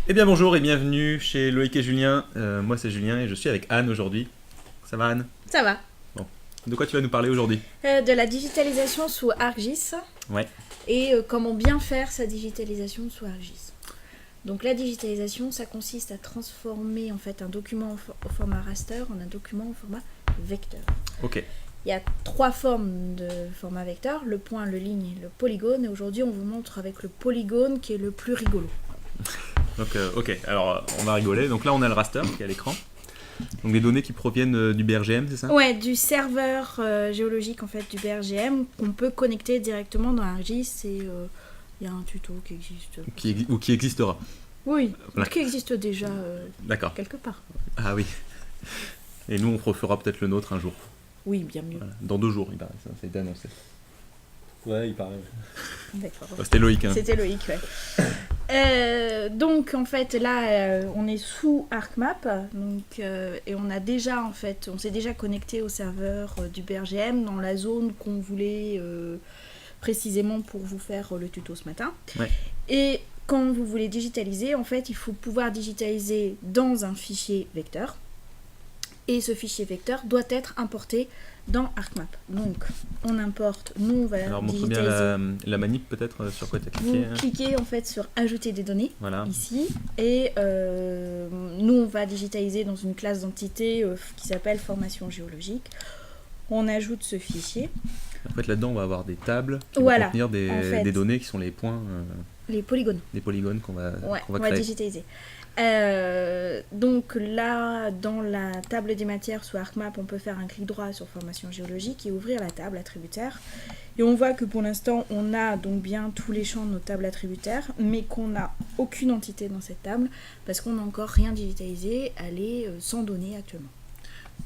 Eh bien bonjour et bienvenue chez Loïc et Julien. Moi c'est Julien et je suis avec Anne aujourd'hui. Ça va Anne? Ça va. Bon. De quoi tu vas nous parler aujourd'hui? De la digitalisation sous ArcGIS Ouais. et comment bien faire sa digitalisation sous ArcGIS. Donc la digitalisation, ça consiste à transformer en fait un document au format raster en un document au format vecteur. Ok. Il y a 3 formes de format vecteur, le point, le ligne et le polygone. Et aujourd'hui, on vous montre avec le polygone qui est le plus rigolo. Donc ok, alors on va rigoler. Donc là on a le raster qui est à l'écran. Donc des données qui proviennent du BRGM, c'est ça? Ouais, du serveur géologique en fait du BRGM qu'on peut connecter directement dans ArcGIS et il y a un tuto qui existe. Ou qui existera. Oui, Voilà. qui existe déjà D'accord. quelque part. Ah oui. Et nous on refera peut-être le nôtre un jour. Oui, bien mieux. Voilà. Dans 2 jours il paraît, ça a été annoncé. Ouais, il paraît. D'accord. C'était Loïc. Hein. C'était Loïc, ouais. Donc en fait là on est sous ArcMap donc, et on s'est déjà connecté au serveur du BRGM dans la zone qu'on voulait précisément pour vous faire le tuto ce matin. Ouais. Et quand vous voulez digitaliser, en fait il faut pouvoir digitaliser dans un fichier vecteur et ce fichier vecteur doit être importé dans ArcMap. Donc on importe, nous on va Alors montre digitaliser. bien la manip peut-être sur quoi tu as Vous cliqué. Hein. cliquez en fait sur ajouter des données Voilà. ici et nous on va digitaliser dans une classe d'entité qui s'appelle formation géologique. On ajoute ce fichier. En fait là-dedans on va avoir des tables qui Voilà, vont contenir des données qui sont les points, Les polygones. des polygones qu'on va On va créer. digitaliser. Donc là, dans la table des matières sous ArcMap, on peut faire un clic droit sur formation géologique et ouvrir la table attributaire. Et on voit que pour l'instant, on a donc bien tous les champs de nos tables attributaires, mais qu'on n'a aucune entité dans cette table parce qu'on n'a encore rien digitalisé, elle est sans données actuellement.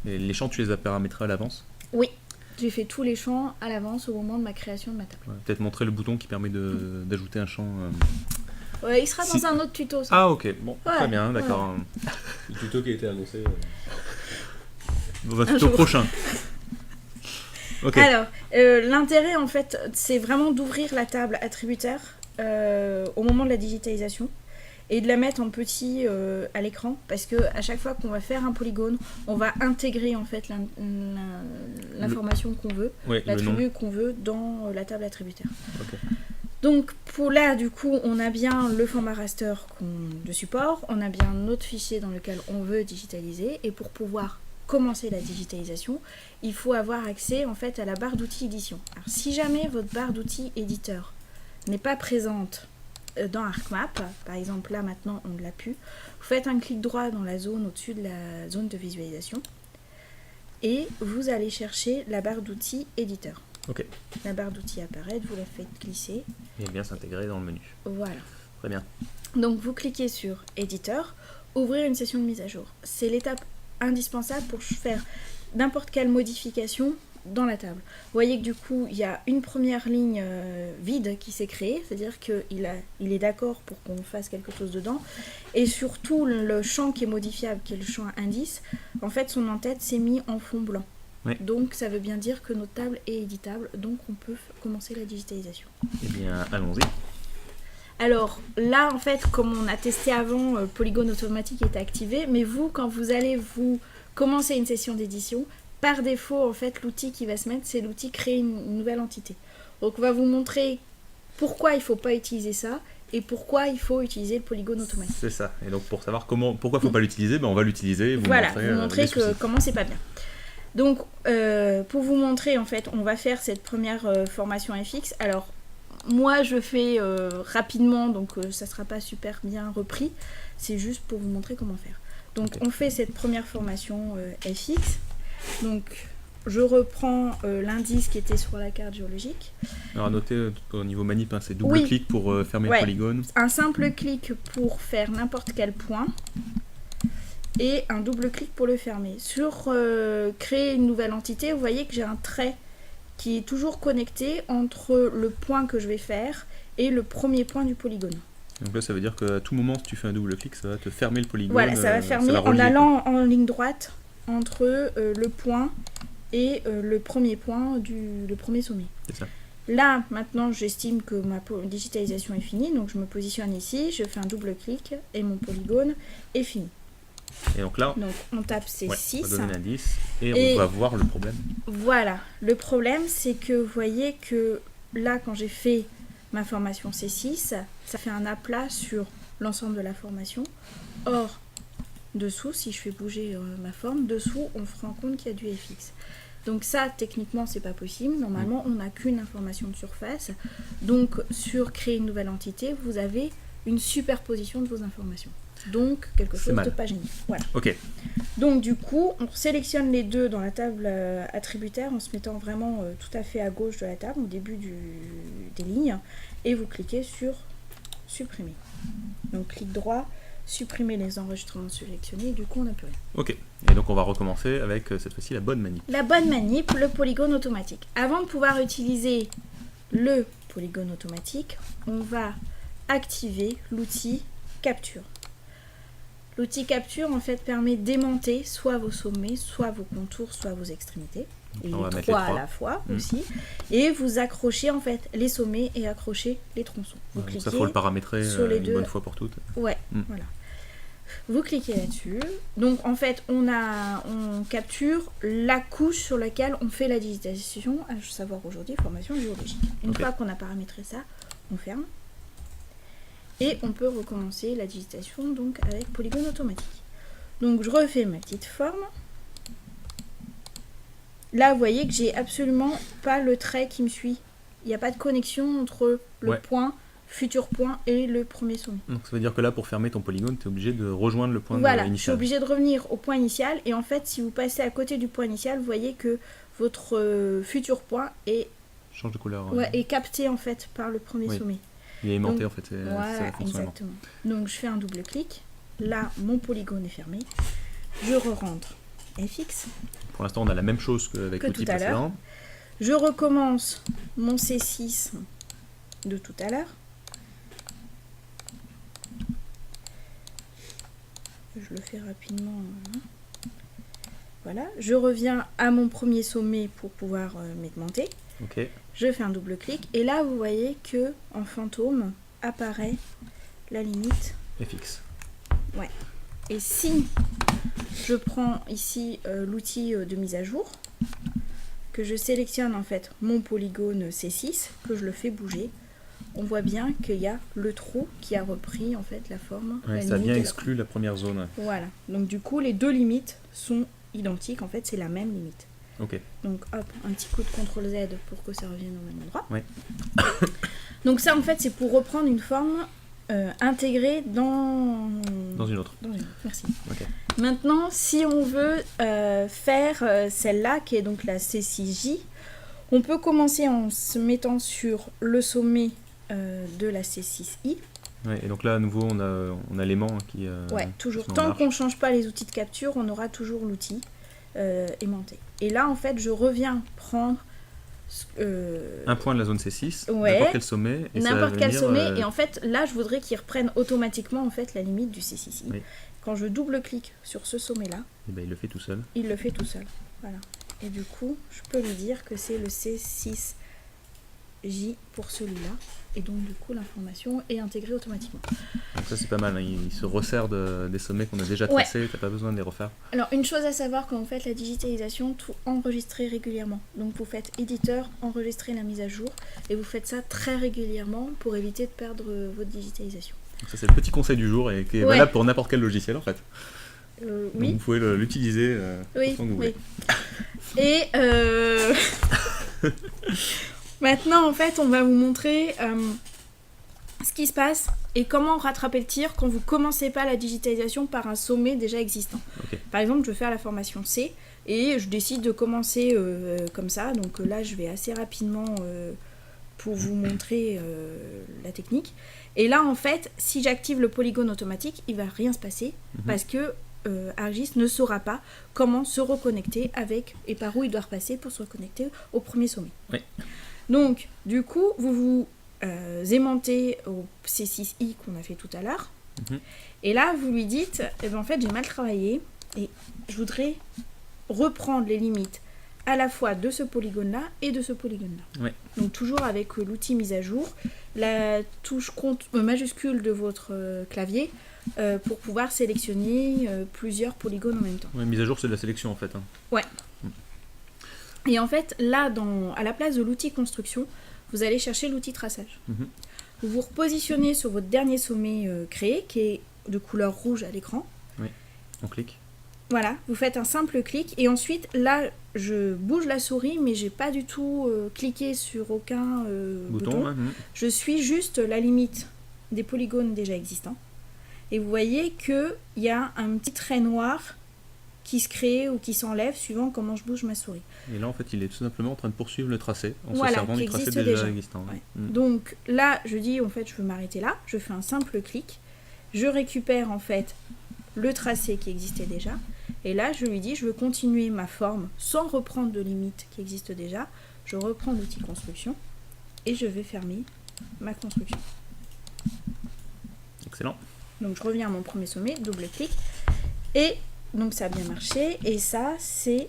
Et les champs tu les as paramétrés à l'avance? Oui, j'ai fait tous les champs à l'avance au moment de ma création de ma table. Ouais, peut-être montrer le bouton qui permet d'ajouter un champ. Ouais, il sera dans un autre tuto. Ça. Ah ok, bon, Ouais, très bien, d'accord. Le tuto qui a été annoncé. Dans un tuto jour. prochain. Ok. Alors, l'intérêt en fait, c'est vraiment d'ouvrir la table attributaire au moment de la digitalisation et de la mettre en petit à l'écran parce que à chaque fois qu'on va faire un polygone, on va intégrer en fait l'information qu'on veut, Ouais, le nom. l'attribut qu'on veut dans la table attributaire. Ok. Donc pour là, du coup, on a bien le format raster de support, on a bien notre fichier dans lequel on veut digitaliser et pour pouvoir commencer la digitalisation, il faut avoir accès en fait à la barre d'outils édition. Alors si jamais votre barre d'outils éditeur n'est pas présente dans ArcMap, par exemple là maintenant on ne l'a plus, vous faites un clic droit dans la zone au-dessus de la zone de visualisation et vous allez chercher la barre d'outils éditeur. Ok. La barre d'outils apparaît, vous la faites glisser. Et bien s'intégrer dans le menu. Voilà. Très bien. Donc vous cliquez sur éditeur, ouvrir une session de mise à jour. C'est l'étape indispensable pour faire n'importe quelle modification dans la table. Vous voyez que du coup il y a une première ligne vide qui s'est créée, c'est-à-dire qu'il est d'accord pour qu'on fasse quelque chose dedans. Et surtout le champ qui est modifiable, qui est le champ indice, en fait son en-tête s'est mis en fond blanc. Oui. Donc ça veut bien dire que notre table est éditable, donc on peut commencer la digitalisation. Eh bien, allons-y. Alors là, en fait, comme on a testé avant, Polygone automatique est activé, mais vous, quand vous allez vous commencer une session d'édition, par défaut, en fait, l'outil qui va se mettre, c'est l'outil créer une nouvelle entité. Donc on va vous montrer pourquoi il ne faut pas utiliser ça et pourquoi il faut utiliser le Polygone automatique. C'est ça. Et donc pour savoir pourquoi faut pas l'utiliser, on va l'utiliser. Vous Voilà, montrer, vous montrer les soucis. comment c'est pas bien. Donc, pour vous montrer, en fait, on va faire cette première formation FX. Alors, moi, je fais rapidement, donc ça ne sera pas super bien repris. C'est juste pour vous montrer comment faire. Donc, Ok. on fait cette première formation FX. Donc, je reprends l'indice qui était sur la carte géologique. Alors à noter au niveau manip, c'est double Oui. clic pour fermer Ouais. le polygone. Un simple clic pour faire n'importe quel point. Et un double clic pour le fermer. Sur créer une nouvelle entité, vous voyez que j'ai un trait qui est toujours connecté entre le point que je vais faire et le premier point du polygone. Donc là ça veut dire qu'à tout moment si tu fais un double clic, ça va te fermer le polygone. Voilà, ça va fermer va en relier, allant en ligne droite entre le point et le premier point le premier sommet. C'est ça. Là, maintenant, j'estime que ma digitalisation est finie, donc je me positionne ici, je fais un double clic et mon polygone est fini. Et donc là, Donc on tape on va C6. donner l'indice et on va voir le problème. Voilà, le problème c'est que vous voyez que là, quand j'ai fait ma formation C6, ça fait un aplat sur l'ensemble de la formation. Or, dessous, si je fais bouger ma forme, dessous, on se rend compte qu'il y a du FX. Donc ça, techniquement, c'est pas possible. Normalement, on n'a qu'une information de surface. Donc, sur créer une nouvelle entité, vous avez une superposition de vos informations. Donc, quelque chose de pas génial. Voilà. Ok. Donc, du coup, on sélectionne les deux dans la table attributaire en se mettant vraiment tout à fait à gauche de la table, au début des lignes. Et vous cliquez sur supprimer. Donc, clic droit, supprimer les enregistrements sélectionnés. Et du coup, on n'a plus rien. Ok. Et donc, on va recommencer avec cette fois-ci la bonne manip. La bonne manip, le polygone automatique. Avant de pouvoir utiliser le polygone automatique, on va activer l'outil capture. L'outil capture en fait permet d'aimanter soit vos sommets, soit vos contours, soit vos extrémités. Et on va les mettre les trois à trois la fois aussi. Et vous accrochez en fait les sommets et accrochez les tronçons. Vous Donc cliquez ça, faut le paramétrer sur les une deux. bonne fois pour toutes. Ouais, voilà. Vous cliquez là-dessus. Donc en fait, on capture la couche sur laquelle on fait la digitalisation, à savoir aujourd'hui formation géologique. Une fois qu'on a paramétré ça, on ferme. Et on peut recommencer la digitalisation donc avec polygone automatique. Donc je refais ma petite forme. Là, vous voyez que j'ai absolument pas le trait qui me suit. Il n'y a pas de connexion entre le point, futur point et le premier sommet. Donc ça veut dire que là, pour fermer ton polygone, tu es obligé de rejoindre le point initial. Je suis initial. obligé de revenir au point initial. Et en fait, si vous passez à côté du point initial, vous voyez que votre futur point Change de couleur. est capté en fait par le premier sommet. Il est aimanté en fait. Voilà, exactement. Donc je fais un double clic. Là, mon polygone est fermé. Je re-rentre FX. Pour l'instant, on a la même chose qu'avec l'outil précédent. Je recommence mon C6 de tout à l'heure. Je le fais rapidement. Voilà. Je reviens à mon premier sommet pour pouvoir m'augmenter. Ok. Je fais un double clic. Et là, vous voyez que en fantôme apparaît la limite FX. Ouais. Et si je prends ici l'outil de mise à jour, que je sélectionne en fait mon polygone C6, que je le fais bouger, on voit bien qu'il y a le trou qui a repris en fait la forme. Ouais, ça a bien exclu la première zone. Voilà. Donc du coup, les deux limites sont identiques. En fait, c'est la même limite. Ok. Donc hop, un petit coup de CTRL Z pour que ça revienne au même endroit. Ouais. Donc ça, en fait, c'est pour reprendre une forme intégrée dans une autre. Merci. Okay. Maintenant, si on veut faire celle-là, qui est donc la C6J, on peut commencer en se mettant sur le sommet de la C6I. Ouais, et donc là, à nouveau, on a l'aimant qui... ouais, toujours. Tant qu'on ne change pas les outils de capture, on aura toujours l'outil aimanté. Et là, en fait, je reviens prendre... un point de la zone C6, ouais, n'importe quel sommet. Et n'importe quel sommet. Et en fait, là, je voudrais qu'il reprenne automatiquement en fait, la limite du C6I. Oui. Quand je double-clique sur ce sommet-là, et ben, il le fait tout seul. Il le fait tout seul. Voilà. Et du coup, je peux lui dire que c'est le C6J pour celui-là. Et donc, du coup, l'information est intégrée automatiquement. Donc ça, c'est pas mal. Hein. Il se resserre des sommets qu'on a déjà tracés. Ouais. T'as pas besoin de les refaire. Alors, une chose à savoir quand vous faites la digitalisation, tout enregistrer régulièrement. Donc, vous faites éditeur, enregistrer la mise à jour. Et vous faites ça très régulièrement pour éviter de perdre votre digitalisation. Donc ça, c'est le petit conseil du jour et qui est valable pour n'importe quel logiciel, en fait. Oui. Donc, vous pouvez l'utiliser oui, quand vous voulez. Et maintenant, en fait, on va vous montrer ce qui se passe et comment rattraper le tir quand vous ne commencez pas la digitalisation par un sommet déjà existant. Okay. Par exemple, je vais faire la formation C et je décide de commencer comme ça. Donc là, je vais assez rapidement pour vous montrer la technique. Et là, en fait, si j'active le polygone automatique, il ne va rien se passer parce que ArcGIS ne saura pas comment se reconnecter avec et par où il doit repasser pour se reconnecter au premier sommet. Oui. Donc, du coup, vous aimantez au C6I qu'on a fait tout à l'heure. Et là, vous lui dites, eh ben, en fait, j'ai mal travaillé et je voudrais reprendre les limites à la fois de ce polygone-là et de ce polygone-là. Ouais. Donc toujours avec l'outil mise à jour, la touche majuscule de votre clavier pour pouvoir sélectionner plusieurs polygones en même temps. Ouais, mise à jour, c'est de la sélection en fait. Hein. Ouais. Et en fait, là, à la place de l'outil construction, vous allez chercher l'outil traçage. Vous vous repositionnez sur votre dernier sommet créé, qui est de couleur rouge à l'écran. On clique. Voilà, vous faites un simple clic et ensuite là je bouge la souris mais j'ai pas du tout cliqué sur aucun bouton. Ouais. Je suis juste la limite des polygones déjà existants et vous voyez qu'il y a un petit trait noir qui se crée ou qui s'enlève suivant comment je bouge ma souris. Et là en fait il est tout simplement en train de poursuivre le tracé en se Voilà, servant qui du tracé existe déjà déjà. existant. Ouais. Mm. Donc là je dis en fait je veux m'arrêter là, je fais un simple clic, je récupère en fait le tracé qui existait déjà. Et là, je lui dis, je veux continuer ma forme sans reprendre de limite qui existe déjà. Je reprends l'outil construction et je vais fermer ma construction. Excellent. Donc, je reviens à mon premier sommet, double-clic. Et donc, ça a bien marché. Et ça, c'est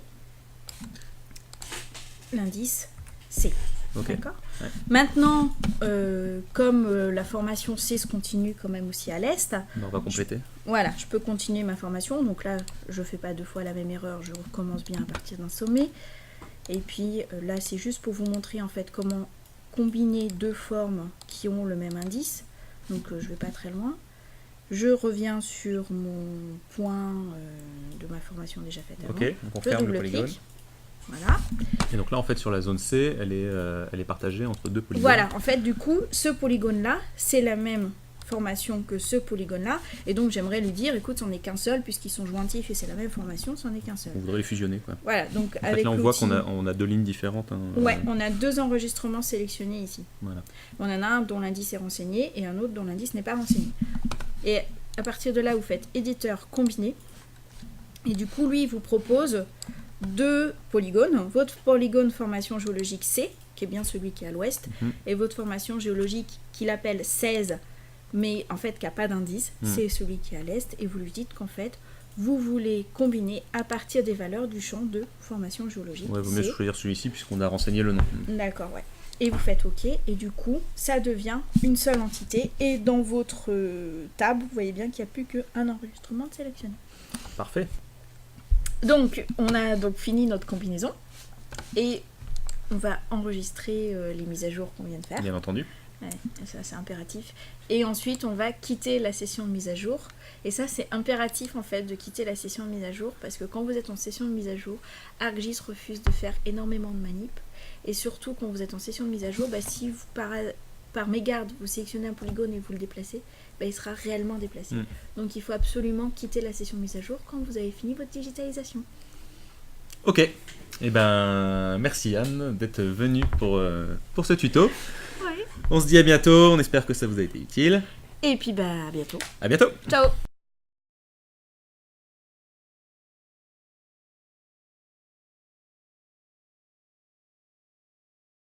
l'indice C. Ok. D'accord. Ouais. Maintenant, comme la formation C se continue quand même aussi à l'est, On va compléter. voilà, je peux continuer ma formation. Donc là, je fais pas deux fois la même erreur, je recommence bien à partir d'un sommet. Et puis là, c'est juste pour vous montrer en fait comment combiner deux formes qui ont le même indice. Donc je vais pas très loin. Je reviens sur mon point de ma formation déjà faite avant. Ok, donc on Je ferme le double-clique. polygone. Voilà. Et donc là en fait sur la zone C, elle est partagée entre deux polygones. Voilà, en fait, du coup, ce polygone-là, c'est la même formation que ce polygone-là. Et donc, j'aimerais lui dire, écoute, c'en est qu'un seul, puisqu'ils sont jointifs et c'est la même formation, c'en est qu'un seul. On voudrait les fusionner quoi. Voilà, donc En fait, avec là on voit l'outil- qu'on a deux lignes différentes. Hein, Ouais, on a deux enregistrements sélectionnés ici. Voilà. On en a un dont l'indice est renseigné et un autre dont l'indice n'est pas renseigné. Et à partir de là, vous faites éditeur combiné. Et du coup, lui, il vous propose deux polygones. Votre polygone formation géologique C, qui est bien celui qui est à l'ouest, et votre formation géologique qu'il appelle 16, mais en fait qui n'a pas d'indice, c'est celui qui est à l'est. Et vous lui dites qu'en fait, vous voulez combiner à partir des valeurs du champ de formation géologique. Ouais, vaut mieux C. choisir celui-ci puisqu'on a renseigné le nom. D'accord, ouais. Et vous faites OK, et du coup, ça devient une seule entité. Et dans votre table, vous voyez bien qu'il n'y a plus qu'un enregistrement de sélectionné. Parfait. Donc, on a donc fini notre combinaison. Et on va enregistrer les mises à jour qu'on vient de faire. Bien entendu. Ouais, ça c'est impératif. Et ensuite, on va quitter la session de mise à jour. Et ça, c'est impératif en fait de quitter la session de mise à jour parce que quand vous êtes en session de mise à jour, ArcGIS refuse de faire énormément de manip. Et surtout, quand vous êtes en session de mise à jour, si vous, par mégarde, vous sélectionnez un polygone et vous le déplacez, il sera réellement déplacé. Donc, il faut absolument quitter la session de mise à jour quand vous avez fini votre digitalisation. Ok. Eh ben, merci Anne d'être venue pour ce tuto. Ouais. On se dit à bientôt, on espère que ça vous a été utile. Et puis, à bientôt. À bientôt. Ciao.